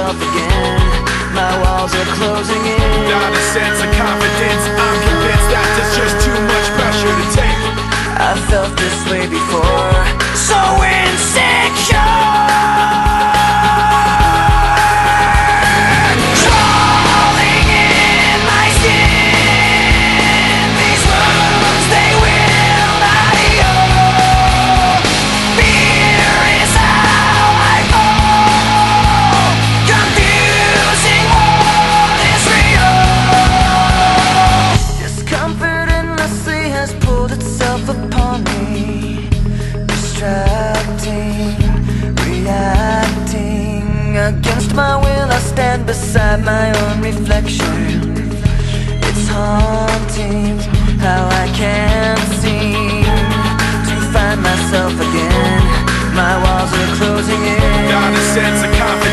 myself again. My walls are closing in. Not a sense of confidence, I'm convinced that there's just too much pressure to take. I felt this way before, so insecure. Crawling in my skin, these wounds, they will not heal. Fear is how I fall, confusing what is real. Discomfort endlessly has pulled itself upon me, distracting, reacting. Against my will I stand beside my own reflection. It's haunting how I can't seem to find myself again. My walls are closing in. Not a sense of confidence,